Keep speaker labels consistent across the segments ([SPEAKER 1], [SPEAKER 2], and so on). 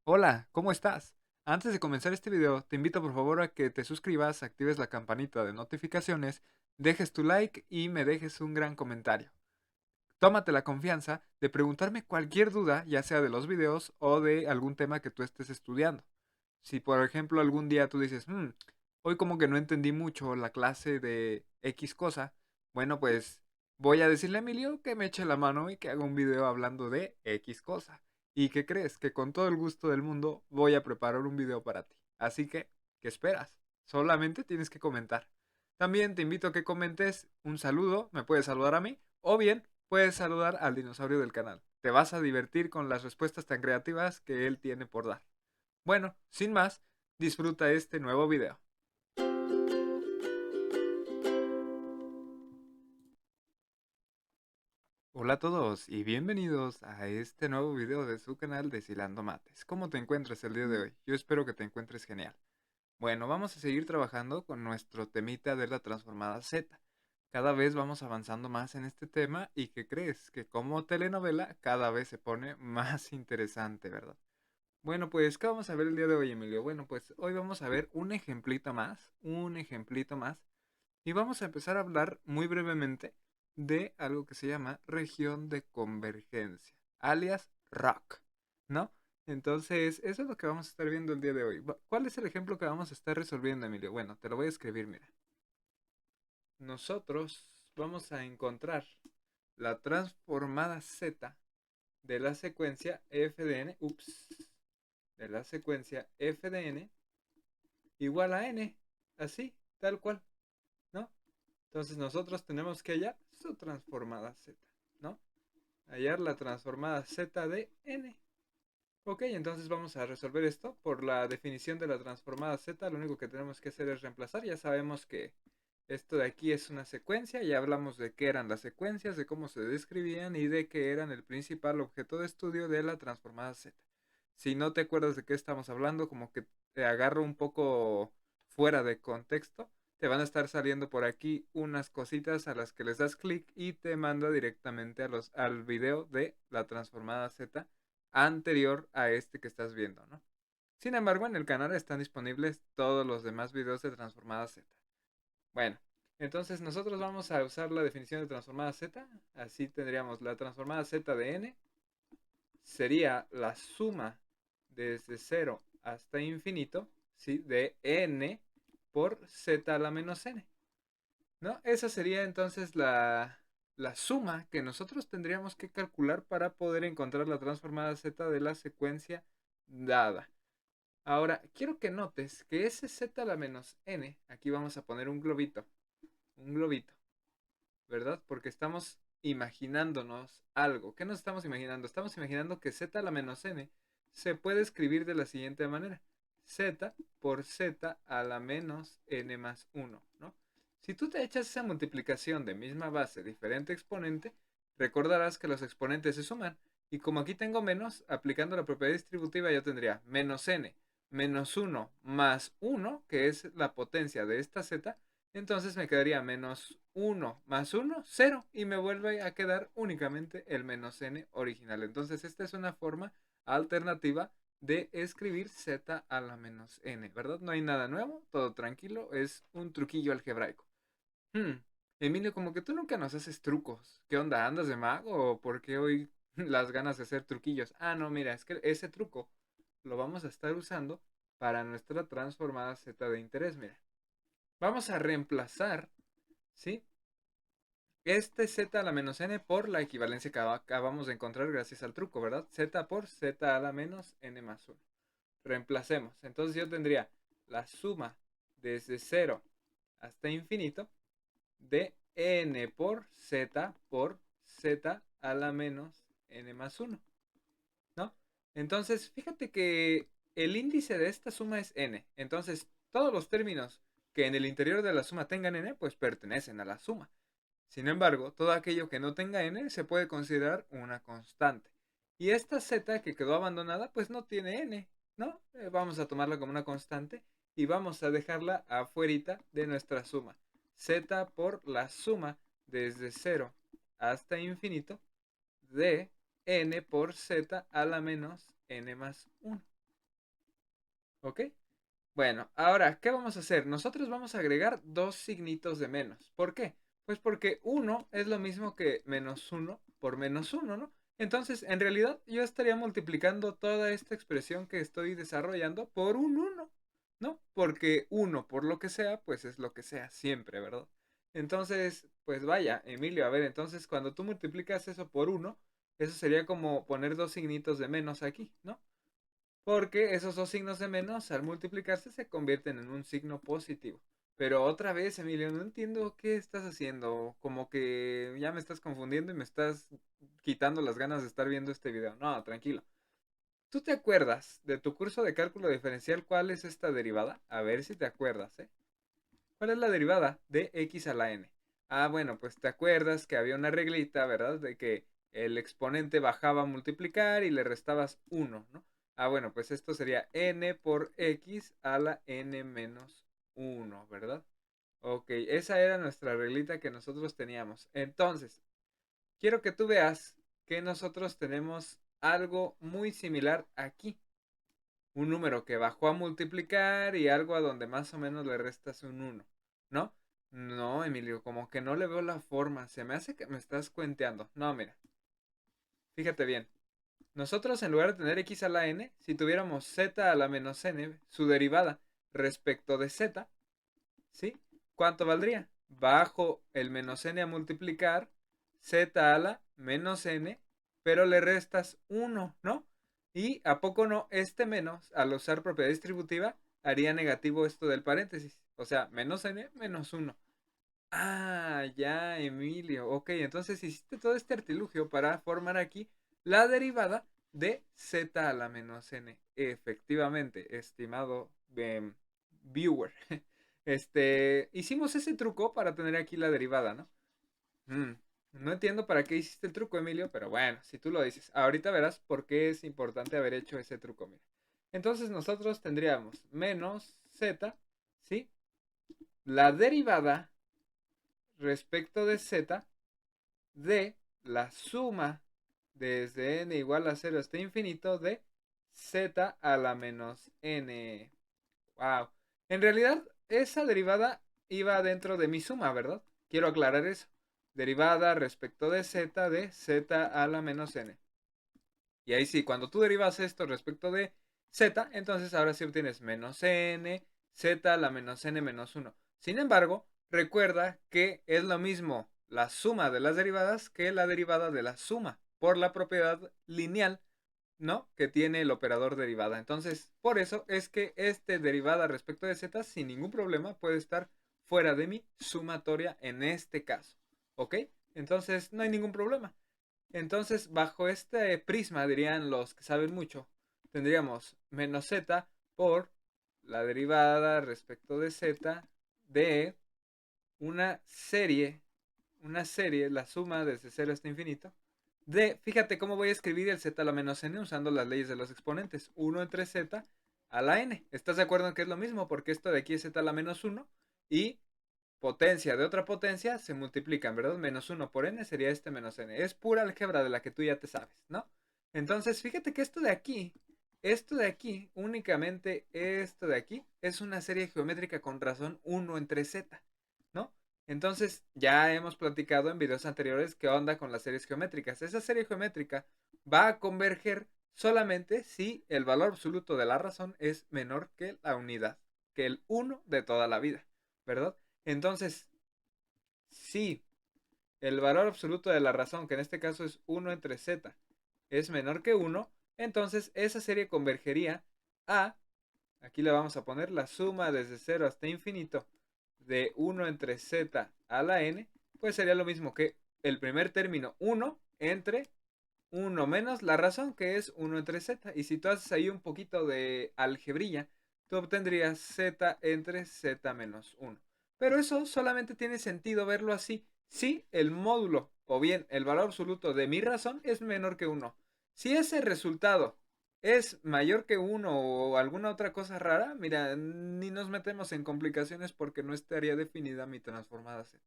[SPEAKER 1] Hola, ¿cómo estás? Antes de comenzar este video, te invito por favor a que te suscribas, actives la campanita de notificaciones, dejes tu like y me dejes un gran comentario. Tómate la confianza de preguntarme cualquier duda, ya sea de los videos o de algún tema que tú estés estudiando. Si por ejemplo algún día tú dices, hoy como que no entendí mucho la clase de X cosa, bueno pues voy a decirle a Emilio que me eche la mano y que haga un video hablando de X cosa. ¿Y qué crees? Que con todo el gusto del mundo voy a preparar un video para ti. Así que, ¿qué esperas? Solamente tienes que comentar. También te invito a que comentes un saludo, me puedes saludar a mí, o bien puedes saludar al dinosaurio del canal. Te vas a divertir con las respuestas tan creativas que él tiene por dar. Bueno, sin más, disfruta este nuevo video. Hola a todos y bienvenidos a este nuevo video de su canal Deshilando Mates. ¿Cómo te encuentras el día de hoy? Yo espero que te encuentres genial. Bueno, vamos a seguir trabajando con nuestro temita de la transformada Z. Cada vez vamos avanzando más en este tema y ¿qué crees? Que como telenovela cada vez se pone más interesante, ¿verdad? Bueno, pues, ¿qué vamos a ver el día de hoy, Emilio? Bueno, pues hoy vamos a ver un ejemplito más, y vamos a empezar a hablar muy brevemente de algo que se llama región de convergencia, alias ROC, ¿no? Entonces, eso es lo que vamos a estar viendo el día de hoy. ¿Cuál es el ejemplo que vamos a estar resolviendo, Emilio? Bueno, te lo voy a escribir, mira. Nosotros vamos a encontrar la transformada Z de la secuencia f de n, de la secuencia f de n igual a n, así, tal cual, ¿no? Entonces nosotros tenemos que hallar su transformada z, ¿no? Hallar la transformada z de n. Ok, entonces vamos a resolver esto por la definición de la transformada z. Lo único que tenemos que hacer es reemplazar. Ya sabemos que esto de aquí es una secuencia. Ya hablamos de qué eran las secuencias, de cómo se describían y de qué eran el principal objeto de estudio de la transformada z. Si no te acuerdas de qué estamos hablando, como que te agarro un poco fuera de contexto, te van a estar saliendo por aquí unas cositas a las que les das clic y te manda directamente al video de la transformada z anterior a este que estás viendo, ¿no? Sin embargo, en el canal están disponibles todos los demás videos de transformada z. Bueno, entonces nosotros vamos a usar la definición de transformada z. Así tendríamos la transformada z de n sería la suma desde 0 hasta infinito, ¿sí? De n por z a la menos n, ¿no? Esa sería entonces la suma que nosotros tendríamos que calcular para poder encontrar la transformada z de la secuencia dada. Ahora, quiero que notes que ese z a la menos n, aquí vamos a poner un globito, ¿verdad? Porque estamos imaginándonos algo. ¿Qué nos estamos imaginando? Estamos imaginando que z a la menos n se puede escribir de la siguiente manera. Z por z a la menos n más 1, ¿no? Si tú te echas esa multiplicación de misma base, diferente exponente, recordarás que los exponentes se suman. Y como aquí tengo menos, aplicando la propiedad distributiva yo tendría menos n menos 1 más 1, que es la potencia de esta z, entonces me quedaría menos 1 más 1, 0. Y me vuelve a quedar únicamente el menos n original. Entonces esta es una forma alternativa de escribir z a la menos n, ¿verdad? No hay nada nuevo, todo tranquilo, es un truquillo algebraico. Hmm, Emilio, como que tú nunca nos haces trucos. ¿Qué onda? ¿Andas de mago o por qué hoy las ganas de hacer truquillos? Ah, no, mira, es que ese truco lo vamos a estar usando para nuestra transformada z de interés, mira. Vamos a reemplazar, ¿sí? Este z a la menos n por la equivalencia que acabamos de encontrar gracias al truco, ¿verdad? Z por z a la menos n más 1. Reemplacemos. Entonces yo tendría la suma desde 0 hasta infinito de n por z a la menos n más 1, ¿no? Entonces, fíjate que el índice de esta suma es n. Entonces, todos los términos que en el interior de la suma tengan n, pues pertenecen a la suma. Sin embargo, todo aquello que no tenga n se puede considerar una constante. Y esta z que quedó abandonada, pues no tiene n, ¿no? Vamos a tomarla como una constante y vamos a dejarla afuerita de nuestra suma. Z por la suma desde 0 hasta infinito de n por z a la menos n más 1. ¿Ok? Bueno, ahora, ¿qué vamos a hacer? Nosotros vamos a agregar dos signitos de menos. ¿Por qué? Pues porque uno es lo mismo que menos uno por menos uno, ¿no? Entonces, en realidad, yo estaría multiplicando toda esta expresión que estoy desarrollando por un uno, ¿no? Porque uno, por lo que sea, pues es lo que sea siempre, ¿verdad? Entonces, pues vaya, Emilio, a ver, entonces cuando tú multiplicas eso por uno, eso sería como poner dos signitos de menos aquí, ¿no? Porque esos dos signos de menos al multiplicarse se convierten en un signo positivo. Pero otra vez, Emilio, no entiendo qué estás haciendo. Como que ya me estás confundiendo y me estás quitando las ganas de estar viendo este video. No, tranquilo. ¿Tú te acuerdas de tu curso de cálculo diferencial cuál es esta derivada? A ver si te acuerdas, ¿eh? ¿Cuál es la derivada de x a la n? Ah, bueno, pues te acuerdas que había una reglita, ¿verdad? De que el exponente bajaba a multiplicar y le restabas uno, ¿no? Ah, bueno, pues esto sería n por x a la n menos uno, ¿verdad? Ok, esa era nuestra reglita que nosotros teníamos. Entonces, quiero que tú veas que nosotros tenemos algo muy similar aquí. Un número que bajó a multiplicar y algo a donde más o menos le restas un uno, ¿no? No, Emilio, como que no le veo la forma. Se me hace que me estás cuenteando. No, mira, fíjate bien. Nosotros en lugar de tener x a la n, si tuviéramos z a la menos n, su derivada respecto de z, ¿sí? ¿Cuánto valdría? Bajo el menos n a multiplicar, z a la menos n, pero le restas uno, ¿no? Y a poco no, este menos, al usar propiedad distributiva, haría negativo esto del paréntesis. O sea, menos n menos uno. Ah, ya, Emilio. Ok, entonces hiciste todo este artilugio para formar aquí la derivada de z a la menos n. Efectivamente, estimado viewer. Hicimos ese truco para tener aquí la derivada, ¿no? Mm, no entiendo para qué hiciste el truco, Emilio, pero bueno, si tú lo dices. Ahorita verás por qué es importante haber hecho ese truco, mira. Entonces nosotros tendríamos menos z, ¿sí? La derivada respecto de z de la suma desde n igual a 0 hasta infinito de z a la menos n. Wow. En realidad, esa derivada iba dentro de mi suma, ¿verdad? Quiero aclarar eso. Derivada respecto de z a la menos n. Y ahí sí, cuando tú derivas esto respecto de z, entonces ahora sí obtienes menos n, z a la menos n menos uno. Sin embargo, recuerda que es lo mismo la suma de las derivadas que la derivada de la suma, por la propiedad lineal, ¿no? Que tiene el operador derivada. Entonces, por eso es que este derivada respecto de z, sin ningún problema, puede estar fuera de mi sumatoria en este caso. ¿Ok? Entonces, no hay ningún problema. Entonces, bajo este prisma, dirían los que saben mucho, tendríamos menos z por la derivada respecto de z de una serie, la suma desde 0 hasta infinito, de, fíjate cómo voy a escribir el z a la menos n usando las leyes de los exponentes, 1 entre z a la n. ¿Estás de acuerdo en que es lo mismo? Porque esto de aquí es z a la menos 1 y potencia de otra potencia se multiplican, ¿verdad? Menos 1 por n sería este menos n. Es pura álgebra de la que tú ya te sabes, ¿no? Entonces, fíjate que esto de aquí, únicamente esto de aquí, es una serie geométrica con razón 1 entre z, ¿no? Entonces, ya hemos platicado en videos anteriores qué onda con las series geométricas. Esa serie geométrica va a converger solamente si el valor absoluto de la razón es menor que la unidad, que el 1 de toda la vida, ¿verdad? Entonces, si el valor absoluto de la razón, que en este caso es 1 entre z, es menor que 1, entonces esa serie convergería a, aquí le vamos a poner la suma desde 0 hasta infinito de 1 entre z a la n, pues sería lo mismo que el primer término 1 entre 1 menos la razón, que es 1 entre z. Y si tú haces ahí un poquito de algebrilla, tú obtendrías z entre z menos 1. Pero eso solamente tiene sentido verlo así si el módulo o bien el valor absoluto de mi razón es menor que 1. Si ese resultado es mayor que 1 o alguna otra cosa rara, mira, ni nos metemos en complicaciones porque no estaría definida mi transformada z.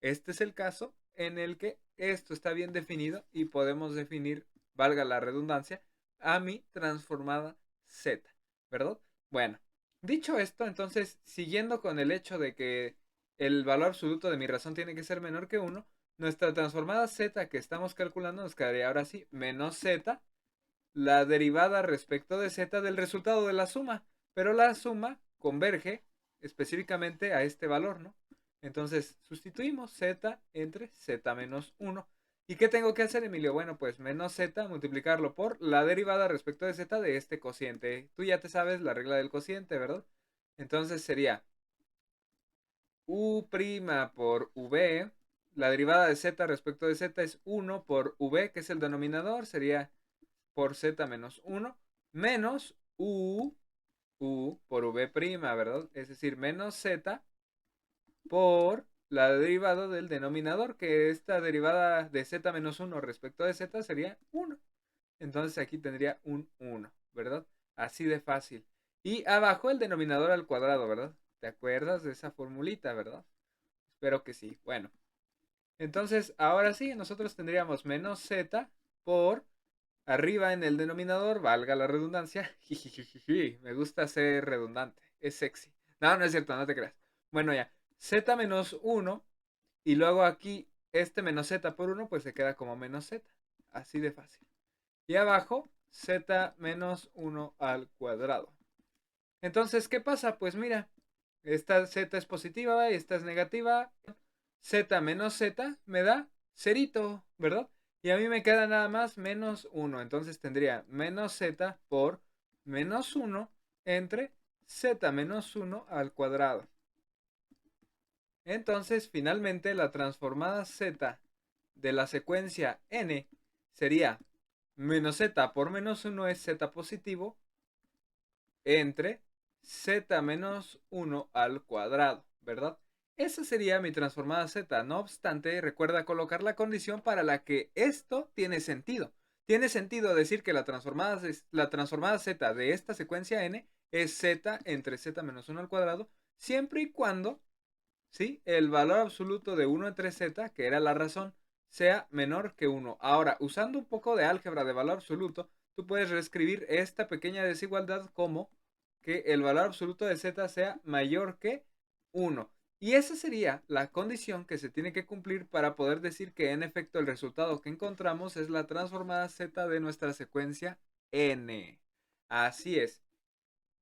[SPEAKER 1] Este es el caso en el que esto está bien definido y podemos definir, valga la redundancia, a mi transformada z, ¿verdad? Bueno, dicho esto, entonces, siguiendo con el hecho de que el valor absoluto de mi razón tiene que ser menor que uno, nuestra transformada z que estamos calculando nos quedaría ahora sí menos z, la derivada respecto de z del resultado de la suma, pero la suma converge específicamente a este valor, ¿no? Entonces sustituimos z entre z menos 1. ¿Y qué tengo que hacer, Emilio? Bueno, pues menos z, multiplicarlo por la derivada respecto de z de este cociente. Tú ya te sabes la regla del cociente, ¿verdad? Entonces sería u' por v, la derivada de z respecto de z es 1 por v, que es el denominador, sería por z menos 1, menos u por v', ¿verdad? Es decir, menos z por la derivada del denominador, que esta derivada de z menos 1 respecto de z sería 1. Entonces aquí tendría un 1, ¿verdad? Así de fácil. Y abajo el denominador al cuadrado, ¿verdad? ¿Te acuerdas de esa formulita, verdad? Espero que sí. Bueno, entonces ahora sí, nosotros tendríamos menos z por arriba en el denominador, valga la redundancia. Me gusta ser redundante, es sexy. No, no es cierto, no te creas. Bueno, ya, z menos 1 y luego aquí este menos z por 1 pues se queda como menos z. Así de fácil. Y abajo, z menos 1 al cuadrado. Entonces, ¿qué pasa? Pues mira, esta z es positiva y esta es negativa. Z menos z me da cerito, ¿verdad? Y a mí me queda nada más menos 1. Entonces tendría menos z por menos 1 entre z menos 1 al cuadrado. Entonces, finalmente, la transformada z de la secuencia n sería menos z por menos 1 es z positivo entre z menos 1 al cuadrado, ¿verdad? Esa sería mi transformada z. No obstante, recuerda colocar la condición para la que esto tiene sentido. Tiene sentido decir que la transformada z de esta secuencia n es z entre z menos 1 al cuadrado, siempre y cuando, ¿sí?, el valor absoluto de 1 entre z, que era la razón, sea menor que 1. Ahora, usando un poco de álgebra de valor absoluto, tú puedes reescribir esta pequeña desigualdad como que el valor absoluto de z sea mayor que 1. Y esa sería la condición que se tiene que cumplir para poder decir que en efecto el resultado que encontramos es la transformada z de nuestra secuencia n. Así es.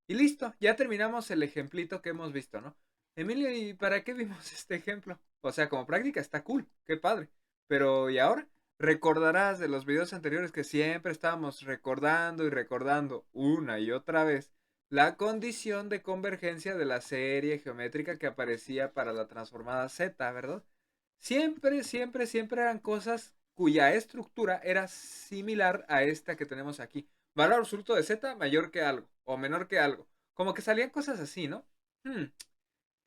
[SPEAKER 1] Y listo, ya terminamos el ejemplito que hemos visto, ¿no? Emilio, ¿y para qué vimos este ejemplo? O sea, como práctica está cool, qué padre. Pero, ¿y ahora? Recordarás de los videos anteriores que siempre estábamos recordando y recordando una y otra vez la condición de convergencia de la serie geométrica que aparecía para la transformada z, ¿verdad? Siempre, siempre, siempre eran cosas cuya estructura era similar a esta que tenemos aquí. Valor absoluto de z mayor que algo o menor que algo. Como que salían cosas así, ¿no? Hmm,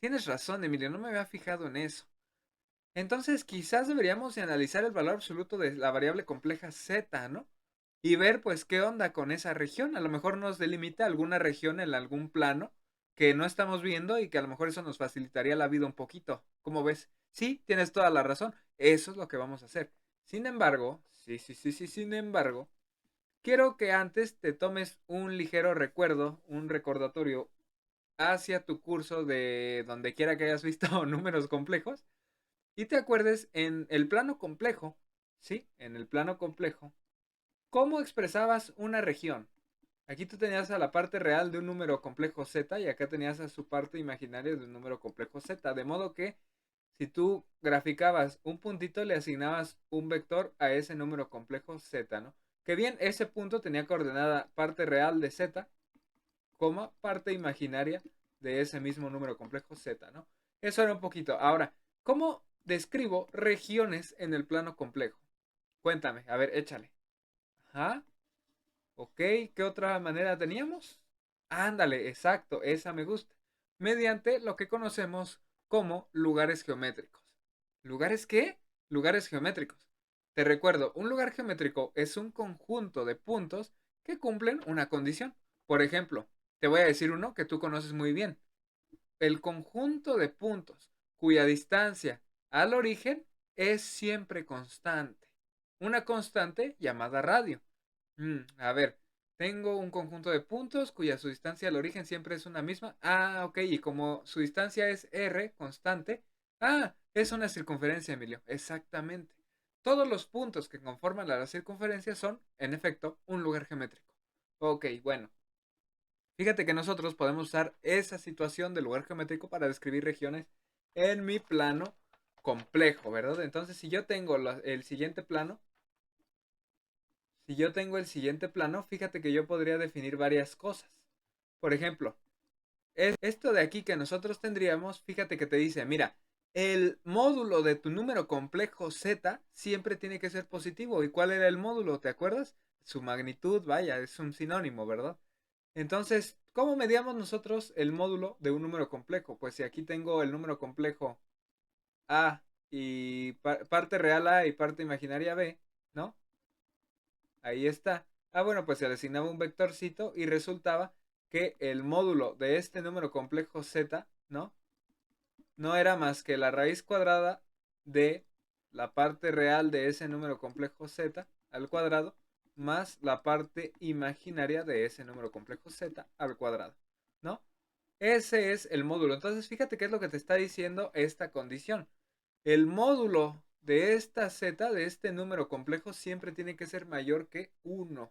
[SPEAKER 1] tienes razón, Emilio, no me había fijado en eso. Entonces quizás deberíamos de analizar el valor absoluto de la variable compleja z, ¿no? Y ver pues qué onda con esa región. A lo mejor nos delimita alguna región en algún plano que no estamos viendo y que a lo mejor eso nos facilitaría la vida un poquito. ¿Cómo ves? Sí, tienes toda la razón. Eso es lo que vamos a hacer. Sin embargo, sin embargo, quiero que antes te tomes un ligero recuerdo, un recordatorio hacia tu curso de donde quiera que hayas visto números complejos y te acuerdes en el plano complejo, ¿sí? En el plano complejo, ¿cómo expresabas una región? Aquí tú tenías a la parte real de un número complejo z y acá tenías a su parte imaginaria de un número complejo z, de modo que si tú graficabas un puntito le asignabas un vector a ese número complejo z, ¿no? Que bien, ese punto tenía coordenada parte real de z, coma, parte imaginaria de ese mismo número complejo z, ¿no? Eso era un poquito. Ahora, ¿cómo describo regiones en el plano complejo? Cuéntame, a ver, échale. Ajá. Ok, ¿qué otra manera teníamos? Ándale, exacto, esa me gusta. Mediante lo que conocemos como lugares geométricos. ¿Lugares qué? Lugares geométricos. Te recuerdo, un lugar geométrico es un conjunto de puntos que cumplen una condición. Por ejemplo, te voy a decir uno que tú conoces muy bien. El conjunto de puntos cuya distancia al origen es siempre constante. Una constante llamada radio. A ver, Tengo un conjunto de puntos cuya su distancia al origen siempre es una misma. Ah, ok, y como su distancia es r, constante. Ah, es una circunferencia, Emilio. Exactamente. Todos los puntos que conforman la circunferencia son, en efecto, un lugar geométrico. Ok, bueno. Fíjate que nosotros podemos usar esa situación del lugar geométrico para describir regiones en mi plano complejo, ¿verdad? Entonces, si yo tengo el siguiente plano, fíjate que yo podría definir varias cosas. Por ejemplo, esto de aquí que nosotros tendríamos, fíjate que te dice, mira, el módulo de tu número complejo z siempre tiene que ser positivo. ¿Y cuál era el módulo? ¿Te acuerdas? Su magnitud, vaya, es un sinónimo, ¿verdad? Entonces, ¿cómo medíamos nosotros el módulo de un número complejo? Pues si aquí tengo el número complejo A y parte real A y parte imaginaria B, ¿no? Ahí está. Ah, bueno, pues se le asignaba un vectorcito y resultaba que el módulo de este número complejo z, ¿no? No era más que la raíz cuadrada de la parte real de ese número complejo z al cuadrado más la parte imaginaria de ese número complejo z al cuadrado, ¿no? Ese es el módulo. Entonces, fíjate qué es lo que te está diciendo esta condición. El módulo de esta z, de este número complejo, siempre tiene que ser mayor que 1.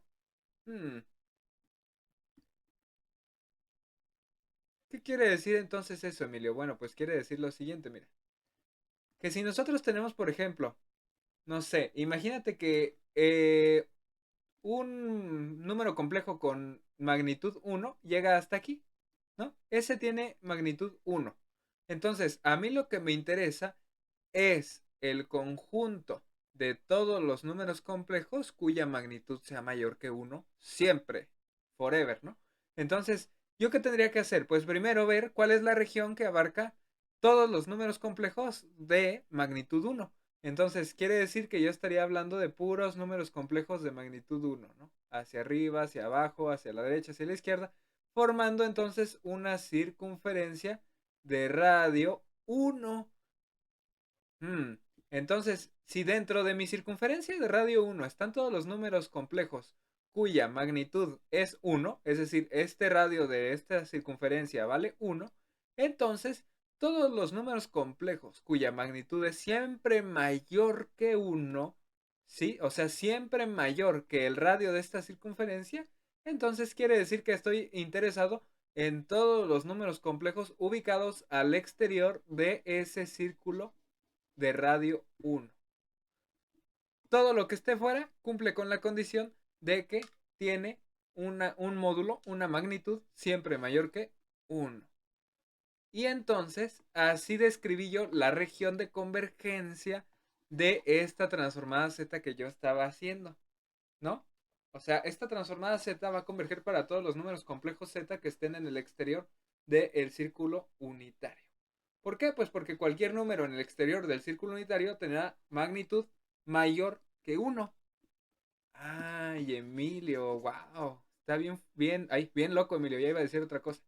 [SPEAKER 1] Hmm, ¿Qué quiere decir entonces eso, Emilio? Bueno, pues quiere decir lo siguiente, mira. Que si nosotros tenemos, por ejemplo, no sé, imagínate que un número complejo con magnitud 1 llega hasta aquí, ¿no? Ese tiene magnitud 1. Entonces, a mí lo que me interesa es el conjunto de todos los números complejos cuya magnitud sea mayor que 1 siempre, forever, ¿no? Entonces, ¿yo qué tendría que hacer? Pues primero ver cuál es la región que abarca todos los números complejos de magnitud 1. Entonces, quiere decir que yo estaría hablando de puros números complejos de magnitud 1, ¿no? Hacia arriba, hacia abajo, hacia la derecha, hacia la izquierda, formando entonces una circunferencia de radio 1. Mm, Entonces, si dentro de mi circunferencia de radio 1 están todos los números complejos cuya magnitud es 1, es decir, este radio de esta circunferencia vale 1, entonces todos los números complejos cuya magnitud es siempre mayor que 1, ¿sí? O sea, siempre mayor que el radio de esta circunferencia, entonces quiere decir que estoy interesado en todos los números complejos ubicados al exterior de ese círculo de radio 1. Todo lo que esté fuera cumple con la condición de que tiene un módulo, una magnitud siempre mayor que 1. Y entonces, así describí yo la región de convergencia de esta transformada z que yo estaba haciendo, ¿no? O sea, esta transformada z va a converger para todos los números complejos z que estén en el exterior del círculo unitario. ¿Por qué? Pues porque cualquier número en el exterior del círculo unitario tendrá magnitud mayor que 1. Ay, Emilio, wow. Está bien, bien, ay, bien loco, Emilio. Ya iba a decir otra cosa.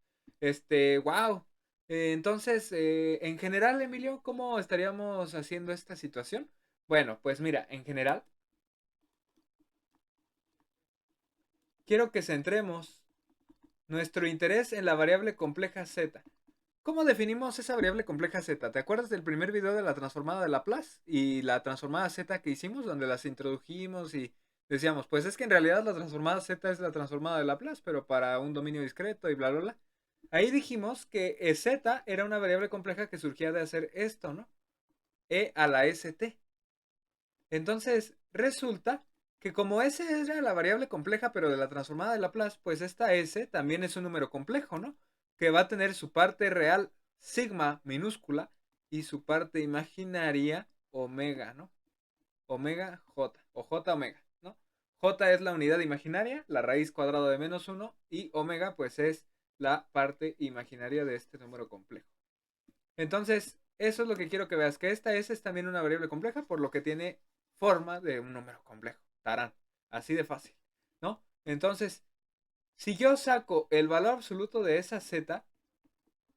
[SPEAKER 1] Wow. Entonces, en general, Emilio, ¿cómo estaríamos haciendo esta situación? Bueno, pues mira, en general, quiero que centremos nuestro interés en la variable compleja z. ¿Cómo definimos esa variable compleja z? ¿Te acuerdas del primer video de la transformada de Laplace y la transformada z que hicimos, donde las introdujimos y decíamos, pues es que en realidad la transformada z es la transformada de Laplace, pero para un dominio discreto y bla, bla, bla? Ahí dijimos que z era una variable compleja que surgía de hacer esto, ¿no? E a la st. Entonces, resulta que como s era la variable compleja, pero de la transformada de Laplace, pues esta s también es un número complejo, ¿no? Que va a tener su parte real sigma minúscula y su parte imaginaria omega, ¿no? Omega j o j omega, ¿no? J es la unidad imaginaria, la raíz cuadrada de menos 1 y omega pues es la parte imaginaria de este número complejo. Entonces, eso es lo que quiero que veas, que esta S es también una variable compleja, por lo que tiene forma de un número complejo. Tarán. Así de fácil, ¿no? Entonces, si yo saco el valor absoluto de esa Z,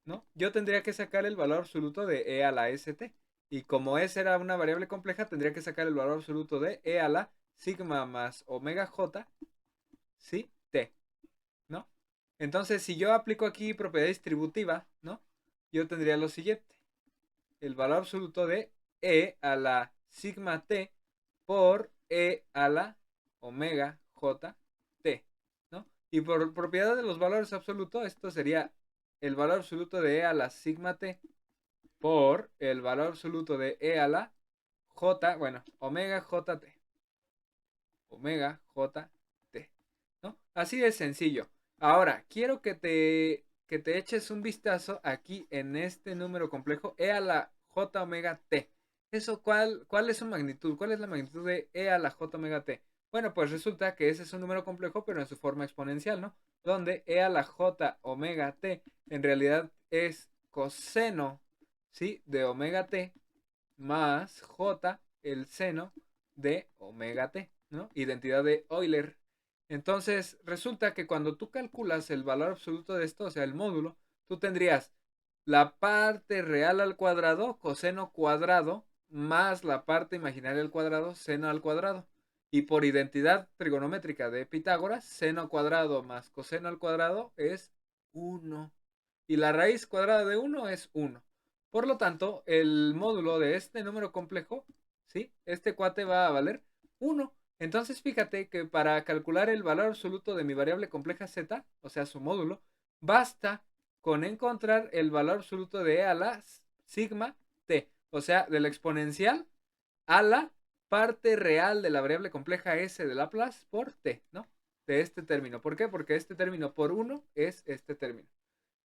[SPEAKER 1] ¿no? Yo tendría que sacar el valor absoluto de E a la ST. Y como S era una variable compleja, tendría que sacar el valor absoluto de E a la sigma más omega J, ¿sí? T. Entonces, si yo aplico aquí propiedad distributiva, ¿no? Yo tendría lo siguiente. El valor absoluto de E a la sigma t por E a la omega j t, ¿no? Y por propiedad de los valores absolutos, esto sería el valor absoluto de E a la sigma t por el valor absoluto de E a la j, bueno, omega jt. Omega j t, ¿no? Así de sencillo. Ahora, quiero que te eches un vistazo aquí en este número complejo E a la j omega t. Eso, ¿cuál es su magnitud? ¿Cuál es la magnitud de E a la j omega t? Bueno, pues resulta que ese es un número complejo, pero en su forma exponencial, ¿no? Donde E a la j omega t en realidad es coseno, ¿sí? De omega t más j el seno de omega t, ¿no? Identidad de Euler. Entonces, resulta que cuando tú calculas el valor absoluto de esto, o sea, el módulo, tú tendrías la parte real al cuadrado, coseno cuadrado, más la parte imaginaria al cuadrado, seno al cuadrado. Y por identidad trigonométrica de Pitágoras, seno cuadrado más coseno al cuadrado es 1. Y la raíz cuadrada de 1 es 1. Por lo tanto, el módulo de este número complejo, ¿sí? Este cuate va a valer 1. Entonces, fíjate que para calcular el valor absoluto de mi variable compleja z, o sea, su módulo, basta con encontrar el valor absoluto de E a la sigma t, o sea, de la exponencial a la parte real de la variable compleja s de Laplace por t, ¿no? De este término. ¿Por qué? Porque este término por 1 es este término.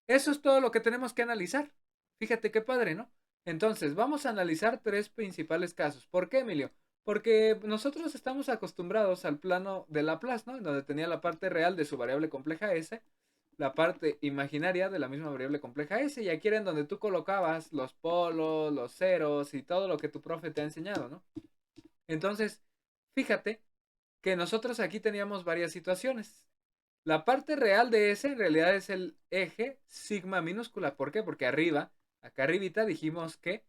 [SPEAKER 1] Eso es todo lo que tenemos que analizar. Fíjate qué padre, ¿no? Entonces, vamos a analizar tres principales casos. ¿Por qué, Emilio? Porque nosotros estamos acostumbrados al plano de Laplace, ¿no? En donde tenía la parte real de su variable compleja s, la parte imaginaria de la misma variable compleja s, y aquí era en donde tú colocabas los polos, los ceros y todo lo que tu profe te ha enseñado, ¿no? Entonces, fíjate que nosotros aquí teníamos varias situaciones. La parte real de S en realidad es el eje sigma minúscula. ¿Por qué? Porque arriba, acá arribita dijimos que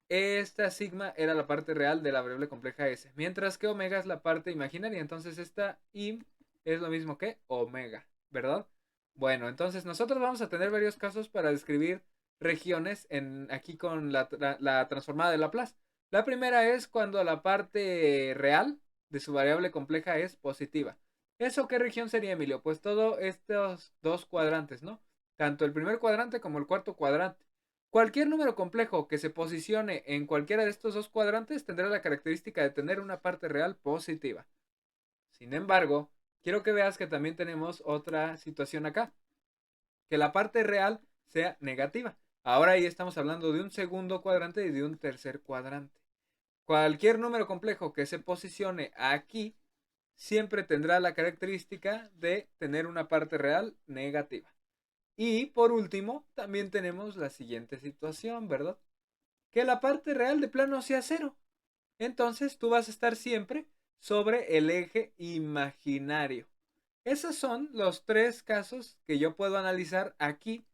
[SPEAKER 1] esta sigma era la parte real de la variable compleja S, mientras que omega es la parte imaginaria. Entonces esta im es lo mismo que omega, ¿verdad? Bueno, entonces nosotros vamos a tener varios casos para describir regiones aquí con la transformada de Laplace. La primera es cuando la parte real de su variable compleja es positiva. ¿Eso qué región sería, Emilio? Pues todos estos dos cuadrantes, ¿no? Tanto el primer cuadrante como el cuarto cuadrante. Cualquier número complejo que se posicione en cualquiera de estos dos cuadrantes tendrá la característica de tener una parte real positiva. Sin embargo, quiero que veas que también tenemos otra situación acá, que la parte real sea negativa. Ahora ahí estamos hablando de un segundo cuadrante y de un tercer cuadrante. Cualquier número complejo que se posicione aquí siempre tendrá la característica de tener una parte real negativa. Y por último, también tenemos la siguiente situación, ¿verdad? Que la parte real de plano sea cero. Entonces tú vas a estar siempre sobre el eje imaginario. Esos son los tres casos que yo puedo analizar aquí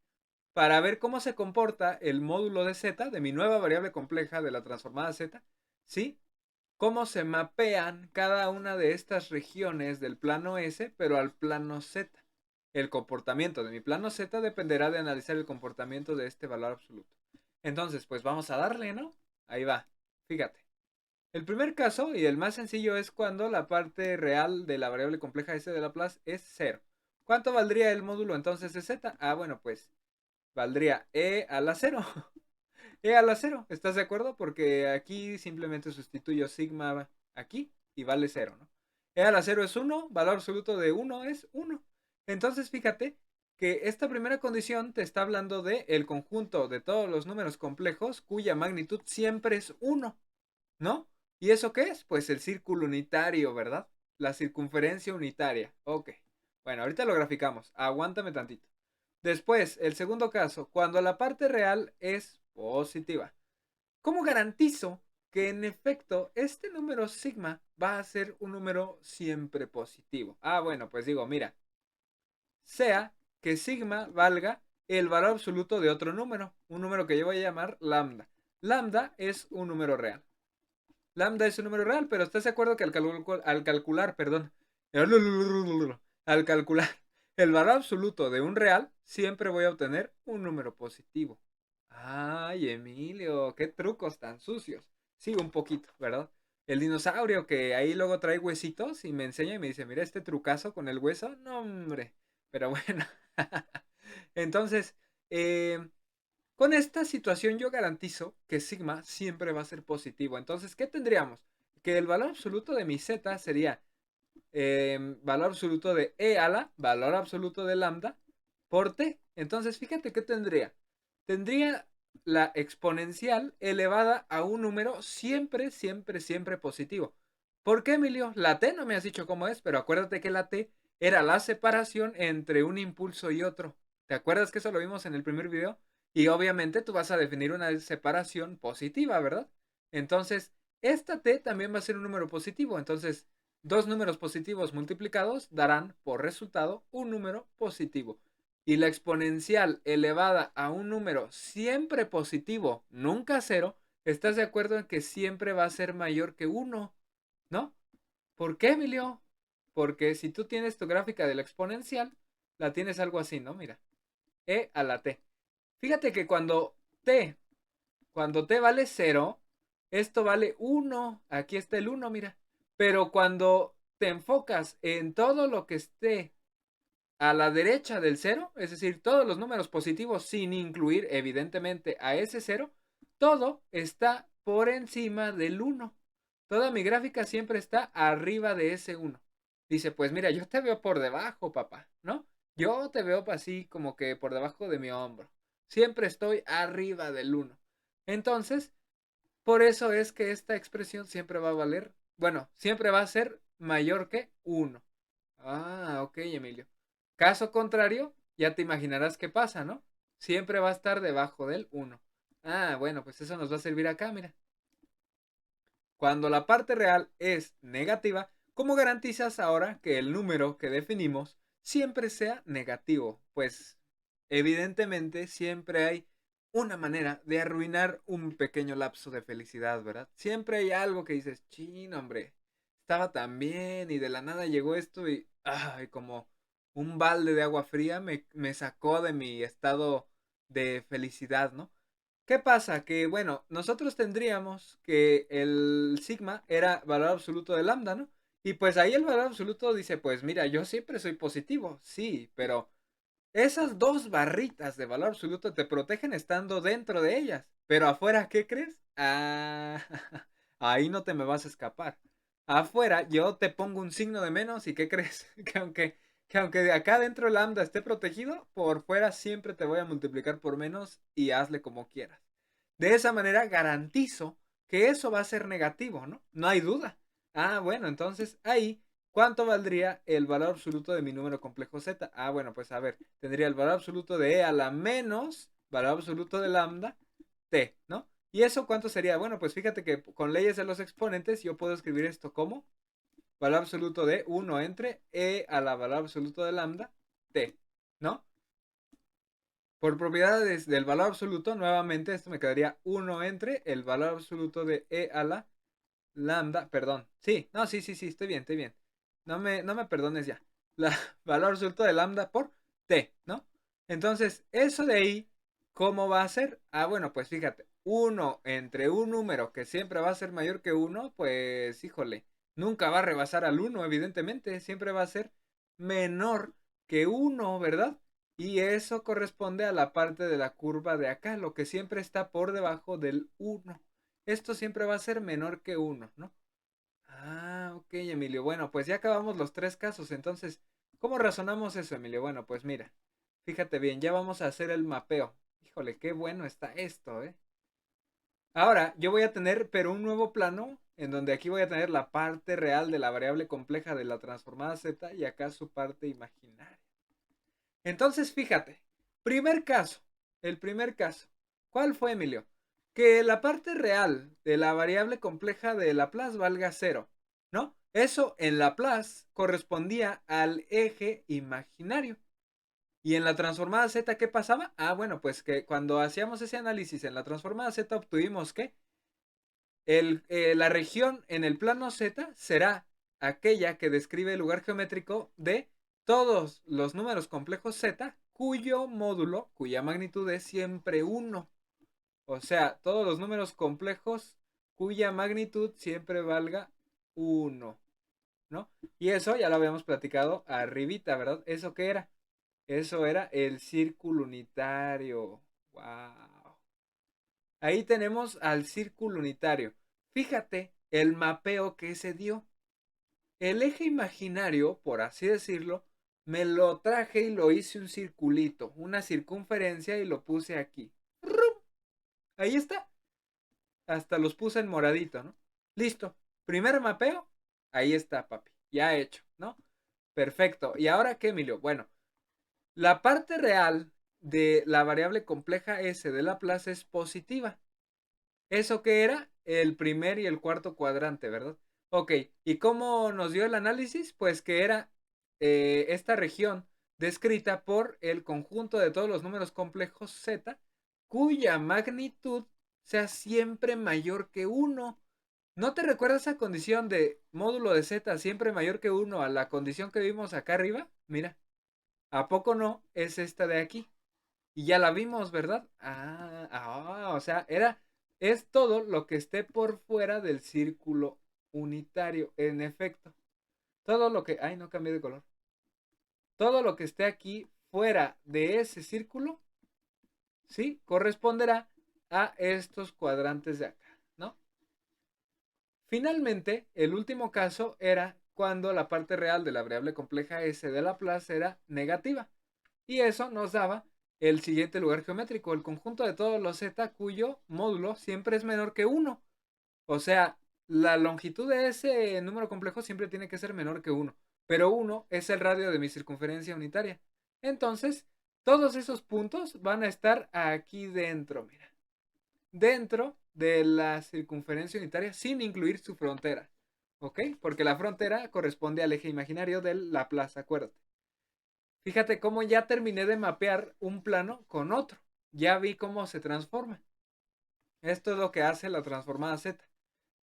[SPEAKER 1] para ver cómo se comporta el módulo de z, de mi nueva variable compleja de la transformada z, ¿sí? Cómo se mapean cada una de estas regiones del plano S, pero al plano Z. El comportamiento de mi plano Z dependerá de analizar el comportamiento de este valor absoluto. Entonces, pues vamos a darle, ¿no? Ahí va. Fíjate. El primer caso y el más sencillo es cuando la parte real de la variable compleja S de Laplace es 0. ¿Cuánto valdría el módulo entonces de Z? Ah, bueno, pues valdría E a la 0. E a la 0, ¿estás de acuerdo? Porque aquí simplemente sustituyo sigma aquí y vale 0, ¿no? E a la 0 es 1, valor absoluto de 1 es 1. Entonces fíjate que esta primera condición te está hablando de el conjunto de todos los números complejos cuya magnitud siempre es 1, ¿no? ¿Y eso qué es? Pues el círculo unitario, ¿verdad? La circunferencia unitaria. Ok. Bueno, ahorita lo graficamos. Aguántame tantito. Después, el segundo caso, cuando la parte real es positiva. ¿Cómo garantizo que en efecto este número sigma va a ser un número siempre positivo? Ah, bueno, pues digo, mira, sea que sigma valga el valor absoluto de otro número, un número que yo voy a llamar lambda. Lambda es un número real. Lambda es un número real, pero ¿estás de acuerdo que al calcular, perdón, al calcular el valor absoluto de un real, siempre voy a obtener un número positivo. Ay, Emilio, qué trucos tan sucios. Sí, un poquito, ¿verdad? El dinosaurio que ahí luego trae huesitos y me enseña y me dice, mira este trucazo con el hueso. No, hombre. Pero bueno. Entonces, eh, con esta situación yo garantizo que sigma siempre va a ser positivo. Entonces, ¿qué tendríamos? Que el valor absoluto de mi z sería valor absoluto de e a la, valor absoluto de lambda, por t. Entonces, fíjate qué tendría. Tendría la exponencial elevada a un número siempre, siempre, siempre positivo. ¿Por qué, Emilio? La t no me has dicho cómo es, pero acuérdate que la t era la separación entre un impulso y otro. ¿Te acuerdas que eso lo vimos en el primer video? Y obviamente tú vas a definir una separación positiva, ¿verdad? Entonces, esta t también va a ser un número positivo. Entonces, dos números positivos multiplicados darán por resultado un número positivo. Y la exponencial elevada a un número siempre positivo, nunca cero, ¿estás de acuerdo en que siempre va a ser mayor que uno? ¿No? ¿Por qué, Emilio? Porque si tú tienes tu gráfica de la exponencial, la tienes algo así, ¿no? Mira, e a la t. Fíjate que cuando t vale cero, esto vale uno. Aquí está el uno, mira. Pero cuando te enfocas en todo lo que esté a la derecha del cero, es decir, todos los números positivos sin incluir evidentemente a ese cero, todo está por encima del uno. Toda mi gráfica siempre está arriba de ese uno. Dice, pues mira, yo te veo por debajo, papá, ¿no? Yo te veo así como que por debajo de mi hombro. Siempre estoy arriba del uno. Entonces, por eso es que esta expresión siempre va a valer, bueno, siempre va a ser mayor que uno. Ah, ok, Emilio. Caso contrario, ya te imaginarás qué pasa, ¿no? Siempre va a estar debajo del uno. Ah, bueno, pues eso nos va a servir acá, mira. Cuando la parte real es negativa, ¿cómo garantizas ahora que el número que definimos siempre sea negativo? Pues evidentemente siempre hay una manera de arruinar un pequeño lapso de felicidad, ¿verdad? Siempre hay algo que dices, chin, hombre, estaba tan bien y de la nada llegó esto y, ay, como un balde de agua fría me sacó de mi estado de felicidad, ¿no? ¿Qué pasa? Que, bueno, nosotros tendríamos que el sigma era valor absoluto de lambda, ¿no? Y pues ahí el valor absoluto dice, pues mira, yo siempre soy positivo, sí, pero esas dos barritas de valor absoluto te protegen estando dentro de ellas. Pero afuera, ¿qué crees? Ah, ahí no te me vas a escapar. Afuera yo te pongo un signo de menos y ¿qué crees? Que aunque de acá dentro el lambda esté protegido, por fuera siempre te voy a multiplicar por menos y hazle como quieras. De esa manera garantizo que eso va a ser negativo, ¿no? No hay duda. Ah, bueno, entonces ahí, ¿cuánto valdría el valor absoluto de mi número complejo z? Ah, bueno, pues a ver, tendría el valor absoluto de e a la menos valor absoluto de lambda t, ¿no? ¿Y eso cuánto sería? Bueno, pues fíjate que con leyes de los exponentes yo puedo escribir esto como valor absoluto de 1 entre e a la valor absoluto de lambda t, ¿no? Por propiedades del valor absoluto, nuevamente esto me quedaría 1 entre el valor absoluto de e a la lambda, perdón. Sí, no, sí, sí, sí, estoy bien, estoy bien. No me perdones ya. La valor absoluto de lambda por t, ¿no? Entonces, eso de ahí, ¿cómo va a ser? Ah, bueno, pues fíjate, 1 entre un número que siempre va a ser mayor que uno, pues híjole, nunca va a rebasar al uno, evidentemente, siempre va a ser menor que uno, ¿verdad? Y eso corresponde a la parte de la curva de acá, lo que siempre está por debajo del uno. Esto siempre va a ser menor que uno, ¿no? Ah, ok, Emilio. Bueno, pues ya acabamos los tres casos. Entonces, ¿cómo razonamos eso, Emilio? Bueno, pues mira, fíjate bien, ya vamos a hacer el mapeo. Híjole, qué bueno está esto, ¿eh? Ahora, yo voy a tener, pero un nuevo plano, en donde aquí voy a tener la parte real de la variable compleja de la transformada z y acá su parte imaginaria. Entonces, fíjate, primer caso, el primer caso. ¿Cuál fue, Emilio? Que la parte real de la variable compleja de Laplace valga cero, ¿no? Eso en Laplace correspondía al eje imaginario. Y en la transformada z, ¿qué pasaba? Ah, bueno, pues que cuando hacíamos ese análisis en la transformada z obtuvimos que la región en el plano z será aquella que describe el lugar geométrico de todos los números complejos z cuyo módulo, cuya magnitud es siempre 1. O sea, todos los números complejos cuya magnitud siempre valga 1, ¿no? Y eso ya lo habíamos platicado arribita, ¿verdad? ¿Eso qué era? Eso era el círculo unitario. ¡Wow! Ahí tenemos al círculo unitario. Fíjate el mapeo que se dio. El eje imaginario, por así decirlo, me lo traje y lo hice un circulito, una circunferencia y lo puse aquí. Ahí está. Hasta los puse en moradito, ¿no? Listo. Primer mapeo. Ahí está, papi. Ya hecho, ¿no? Perfecto. ¿Y ahora qué, Emilio? Bueno, la parte real de la variable compleja S de Laplace es positiva. ¿Eso qué era? El primer y el cuarto cuadrante, ¿verdad? Ok, ¿y cómo nos dio el análisis? Pues que era esta región descrita por el conjunto de todos los números complejos z, cuya magnitud sea siempre mayor que 1. ¿No te recuerdas esa condición de módulo de z siempre mayor que 1 a la condición que vimos acá arriba? Mira, ¿a poco no? Es esta de aquí. Y ya la vimos, ¿verdad? O sea, es todo lo que esté por fuera del círculo unitario, en efecto. Todo lo que, no cambié de color. Todo lo que esté aquí fuera de ese círculo, ¿sí? Corresponderá a estos cuadrantes de acá, ¿no? Finalmente, el último caso era cuando la parte real de la variable compleja S de Laplace era negativa. Y eso nos daba el siguiente lugar geométrico, el conjunto de todos los z cuyo módulo siempre es menor que 1. O sea, la longitud de ese número complejo siempre tiene que ser menor que 1. Pero 1 es el radio de mi circunferencia unitaria. Entonces, todos esos puntos van a estar aquí dentro, mira. Dentro de la circunferencia unitaria sin incluir su frontera. ¿Ok? Porque la frontera corresponde al eje imaginario de Laplace, acuérdate. Fíjate cómo ya terminé de mapear un plano con otro. Ya vi cómo se transforma. Esto es lo que hace la transformada Z.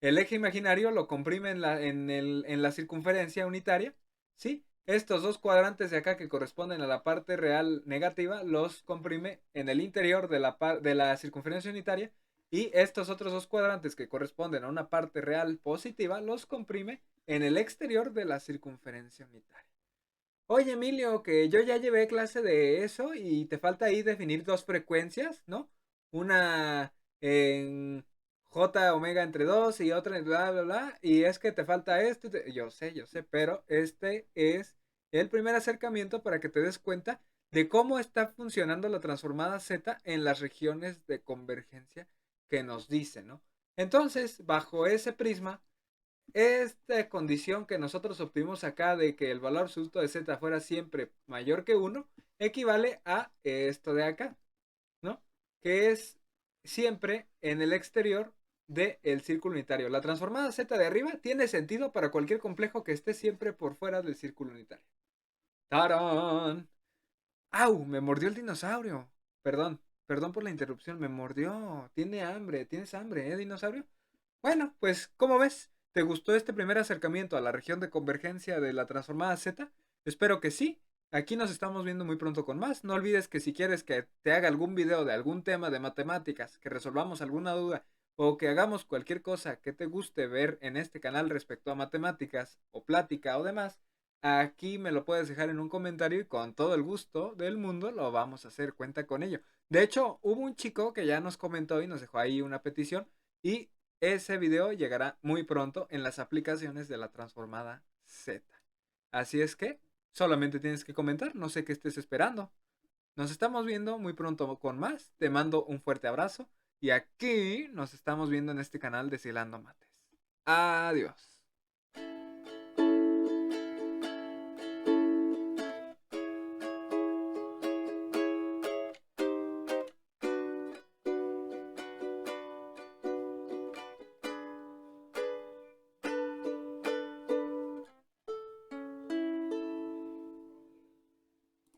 [SPEAKER 1] El eje imaginario lo comprime en la circunferencia unitaria. ¿Sí? Estos dos cuadrantes de acá que corresponden a la parte real negativa los comprime en el interior de la circunferencia unitaria. Y estos otros dos cuadrantes que corresponden a una parte real positiva los comprime en el exterior de la circunferencia unitaria. Oye, Emilio, que yo ya llevé clase de eso y te falta ahí definir dos frecuencias, ¿no? Una en J omega entre 2 y otra en bla, bla, bla. Y es que te falta esto. Yo sé, pero este es el primer acercamiento para que te des cuenta de cómo está funcionando la transformada Z en las regiones de convergencia que nos dice, ¿no? Entonces, bajo ese prisma, esta condición que nosotros obtuvimos acá de que el valor absoluto de z fuera siempre mayor que 1 equivale a esto de acá, ¿no? Que es siempre en el exterior del círculo unitario. La transformada z de arriba tiene sentido para cualquier complejo que esté siempre por fuera del círculo unitario. ¡Tarán! ¡Au! Me mordió el dinosaurio. Perdón por la interrupción, me mordió. Tiene hambre, ¿tienes hambre, dinosaurio? Bueno, pues, ¿cómo ves? ¿Te gustó este primer acercamiento a la región de convergencia de la transformada Z? Espero que sí. Aquí nos estamos viendo muy pronto con más. No olvides que si quieres que te haga algún video de algún tema de matemáticas, que resolvamos alguna duda o que hagamos cualquier cosa que te guste ver en este canal respecto a matemáticas o plática o demás, aquí me lo puedes dejar en un comentario y con todo el gusto del mundo lo vamos a hacer. Cuenta con ello. De hecho, hubo un chico que ya nos comentó y nos dejó ahí una petición y ese video llegará muy pronto en las aplicaciones de la transformada Z. Así es que solamente tienes que comentar, no sé qué estés esperando. Nos estamos viendo muy pronto con más. Te mando un fuerte abrazo y aquí nos estamos viendo en este canal de Silando Mates. Adiós.